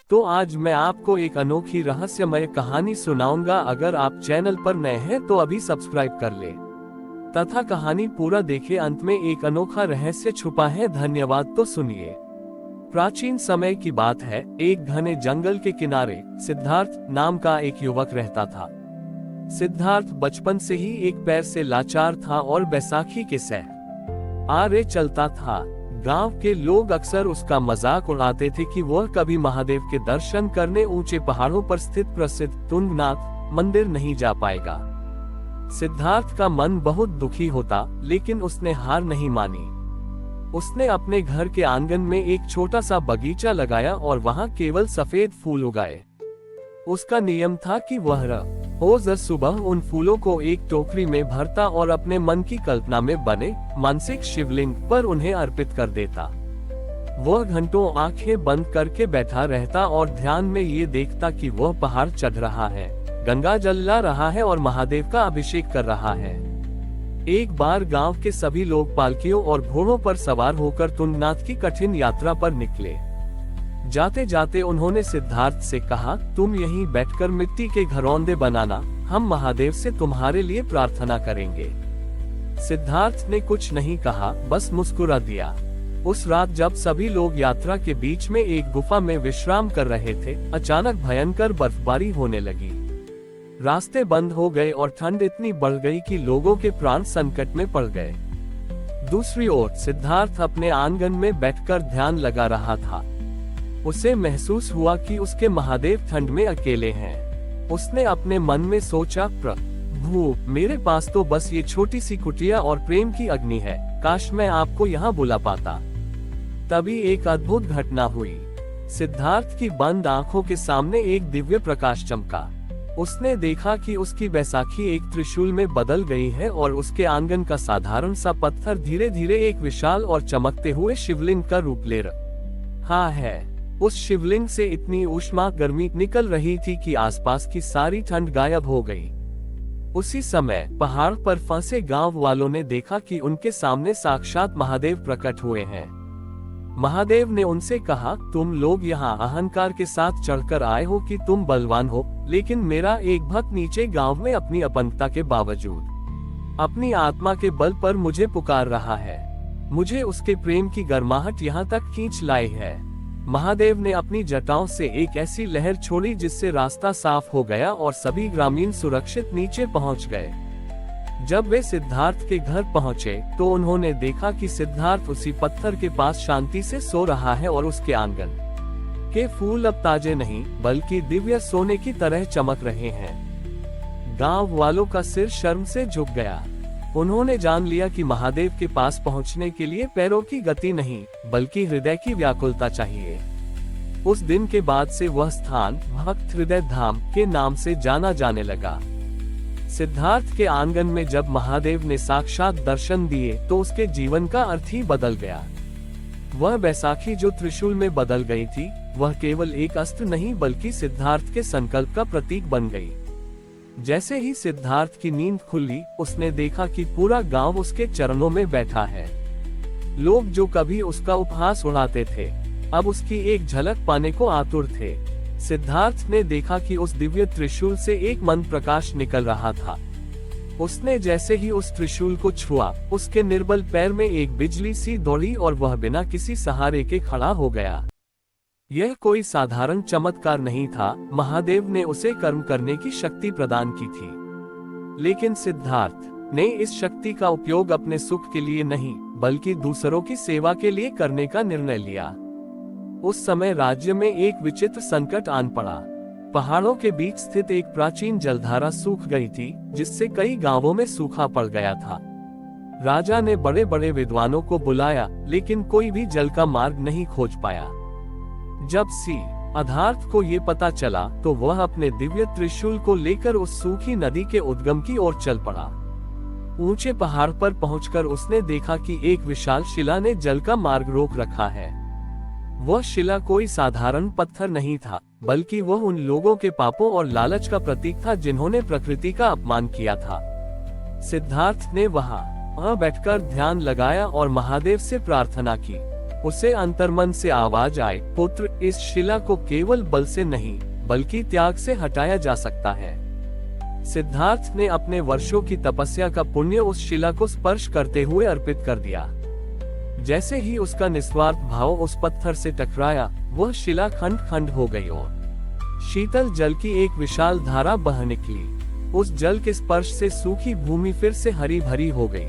तो आज मैं आपको एक अनोखी रहस्यमय कहानी सुनाऊंगा। अगर आप चैनल पर नए हैं तो अभी सब्सक्राइब कर ले तथा कहानी पूरा देखें। अंत में एक अनोखा रहस्य छुपा है। धन्यवाद। तो सुनिए। प्राचीन समय की बात है। एक घने जंगल के किनारे सिद्धार्थ नाम का एक युवक रहता था। सिद्धार्थ बचपन से ही एक पैर से लाचार था और बैसाखी के सहारे चलता था। गांव के लोग अक्सर उसका मजाक उड़ाते थे कि वह कभी महादेव के दर्शन करने ऊंचे पहाड़ों पर स्थित प्रसिद्ध तुंगनाथ मंदिर नहीं जा पाएगा। सिद्धार्थ का मन बहुत दुखी होता, लेकिन उसने हार नहीं मानी। उसने अपने घर के आंगन में एक छोटा सा बगीचा लगाया और वहां केवल सफेद फूल उगाए। उसका नियम था कि वह रोज सुबह उन फूलों को एक टोकरी में भरता और अपने मन की कल्पना में बने मानसिक शिवलिंग पर उन्हें अर्पित कर देता। वह घंटों आंखें बंद करके बैठा रहता और ध्यान में ये देखता कि वह पहाड़ चढ़ रहा है, गंगा जल ला रहा है और महादेव का अभिषेक कर रहा है। एक बार गांव के सभी लोग पालकियों और घोड़ों पर सवार होकर तुंगनाथ की कठिन यात्रा पर निकले। जाते जाते उन्होंने सिद्धार्थ से कहा, तुम यहीं बैठकर मिट्टी के घरौंदे बनाना, हम महादेव से तुम्हारे लिए प्रार्थना करेंगे। सिद्धार्थ ने कुछ नहीं कहा, बस मुस्कुरा दिया। उस रात जब सभी लोग यात्रा के बीच में एक गुफा में विश्राम कर रहे थे, अचानक भयंकर बर्फबारी होने लगी। रास्ते बंद हो गए और ठंड इतनी बढ़ गई कि लोगों के प्राण संकट में पड़ गए। दूसरी ओर सिद्धार्थ अपने आंगन में बैठकर ध्यान लगा रहा था। उसे महसूस हुआ कि उसके महादेव ठंड में अकेले हैं। उसने अपने मन में सोचा, प्रभु, मेरे पास तो बस ये छोटी सी कुटिया और प्रेम की अग्नि है, काश मैं आपको यहाँ बुला पाता। तभी एक अद्भुत घटना हुई। सिद्धार्थ की बंद आंखों के सामने एक दिव्य प्रकाश चमका। उसने देखा कि उसकी बैसाखी एक त्रिशूल में बदल गई है और उसके आंगन का साधारण सा पत्थर धीरे धीरे एक विशाल और चमकते हुए शिवलिंग का रूप ले रहा है। उस शिवलिंग से इतनी ऊष्मा गर्मी निकल रही थी कि आसपास की सारी ठंड गायब हो गई। उसी समय पहाड़ पर फंसे गांव वालों ने देखा कि उनके सामने साक्षात महादेव प्रकट हुए हैं। महादेव ने उनसे कहा, तुम लोग यहाँ अहंकार के साथ चढ़कर आए हो कि तुम बलवान हो, लेकिन मेरा एक भक्त नीचे गांव में अपनी अपंगता के बावजूद अपनी आत्मा के बल पर मुझे पुकार रहा है। मुझे उसके प्रेम की गर्माहट यहाँ तक खींच लाई है। महादेव ने अपनी जटाओं से एक ऐसी लहर छोड़ी जिससे रास्ता साफ हो गया और सभी ग्रामीण सुरक्षित नीचे पहुंच गए। जब वे सिद्धार्थ के घर पहुंचे तो उन्होंने देखा कि सिद्धार्थ उसी पत्थर के पास शांति से सो रहा है और उसके आंगन के फूल अब ताजे नहीं बल्कि दिव्य सोने की तरह चमक रहे हैं। गांव वालों का सिर शर्म से झुक गया। उन्होंने जान लिया कि महादेव के पास पहुंचने के लिए पैरों की गति नहीं बल्कि हृदय की व्याकुलता चाहिए। उस दिन के बाद से वह स्थान भक्त हृदय धाम के नाम से जाना जाने लगा। सिद्धार्थ के आंगन में जब महादेव ने साक्षात दर्शन दिए तो उसके जीवन का अर्थ ही बदल गया। वह बैसाखी जो त्रिशूल में बदल गई थी, वह केवल एक अस्त्र नहीं बल्कि सिद्धार्थ के संकल्प का प्रतीक बन गई। जैसे ही सिद्धार्थ की नींद खुली, उसने देखा कि पूरा गांव उसके चरणों में बैठा है। लोग जो कभी उसका उपहास उड़ाते थे, अब उसकी एक झलक पाने को आतुर थे। सिद्धार्थ ने देखा कि उस दिव्य त्रिशूल से एक मंद प्रकाश निकल रहा था। उसने जैसे ही उस त्रिशूल को छुआ, उसके निर्बल पैर में एक बिजली सी दौड़ी और वह बिना किसी सहारे के खड़ा हो गया। यह कोई साधारण चमत्कार नहीं था, महादेव ने उसे कर्म करने की शक्ति प्रदान की थी। लेकिन सिद्धार्थ ने इस शक्ति का उपयोग अपने सुख के लिए नहीं बल्कि दूसरों की सेवा के लिए करने का निर्णय लिया। उस समय राज्य में एक विचित्र संकट आन पड़ा। पहाड़ों के बीच स्थित एक प्राचीन जलधारा सूख गई थी, जिससे कई गांवों में सूखा पड़ गया था। राजा ने बड़े बड़े विद्वानों को बुलाया, लेकिन कोई भी जल का मार्ग नहीं खोज पाया। जब सिद्धार्थ को ये पता चला तो वह अपने दिव्य त्रिशूल को लेकर उस सूखी नदी के उद्गम की ओर चल पड़ा। ऊंचे पहाड़ पर पहुंचकर उसने देखा कि एक विशाल शिला ने जल का मार्ग रोक रखा है। वह शिला कोई साधारण पत्थर नहीं था, बल्कि वह उन लोगों के पापों और लालच का प्रतीक था जिन्होंने प्रकृति का अपमान किया था। सिद्धार्थ ने वहां बैठकर ध्यान लगाया और महादेव से प्रार्थना की। उसे अंतर्मन से आवाज आई, पुत्र, इस शिला को केवल बल से नहीं बल्कि त्याग से हटाया जा सकता है। सिद्धार्थ ने अपने वर्षों की तपस्या का पुण्य उस शिला को स्पर्श करते हुए अर्पित कर दिया। जैसे ही उसका निस्वार्थ भाव उस पत्थर से टकराया, वह शिला खंड खंड हो गई और शीतल जल की एक विशाल धारा बह निकली। उस जल के स्पर्श से सूखी भूमि फिर से हरी भरी हो गई।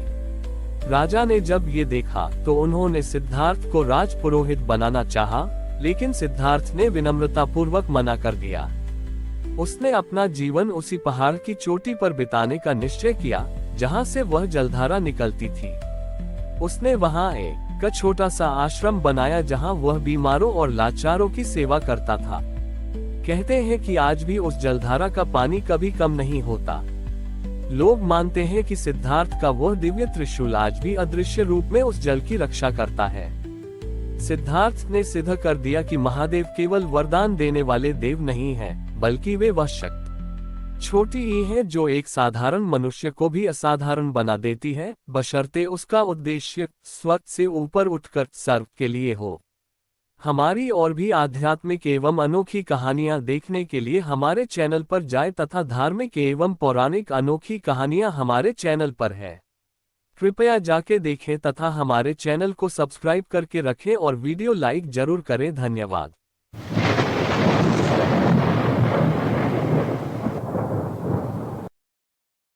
राजा ने जब ये देखा तो उन्होंने सिद्धार्थ को राजपुरोहित बनाना चाहा, लेकिन सिद्धार्थ ने विनम्रता पूर्वक मना कर दिया। उसने अपना जीवन उसी पहाड़ की चोटी पर बिताने का निश्चय किया जहां से वह जलधारा निकलती थी। उसने वहां एक छोटा सा आश्रम बनाया जहां वह बीमारों और लाचारों की सेवा करता था। कहते हैं कि आज भी उस जलधारा का पानी कभी कम नहीं होता। लोग मानते हैं कि सिद्धार्थ का वह दिव्य त्रिशूल आज भी अदृश्य रूप में उस जल की रक्षा करता है। सिद्धार्थ ने सिद्ध कर दिया कि महादेव केवल वरदान देने वाले देव नहीं हैं, बल्कि वे वह शक्ति छोटी ही है जो एक साधारण मनुष्य को भी असाधारण बना देती है, बशर्ते उसका उद्देश्य स्वयं से ऊपर उठकर सर्व के लिए हो। हमारी और भी आध्यात्मिक एवं अनोखी कहानियां देखने के लिए हमारे चैनल पर जाएं तथा धार्मिक एवं पौराणिक अनोखी कहानियां हमारे चैनल पर है। कृपया जाके देखें तथा हमारे चैनल को सब्सक्राइब करके रखें और वीडियो लाइक जरूर करें। धन्यवाद।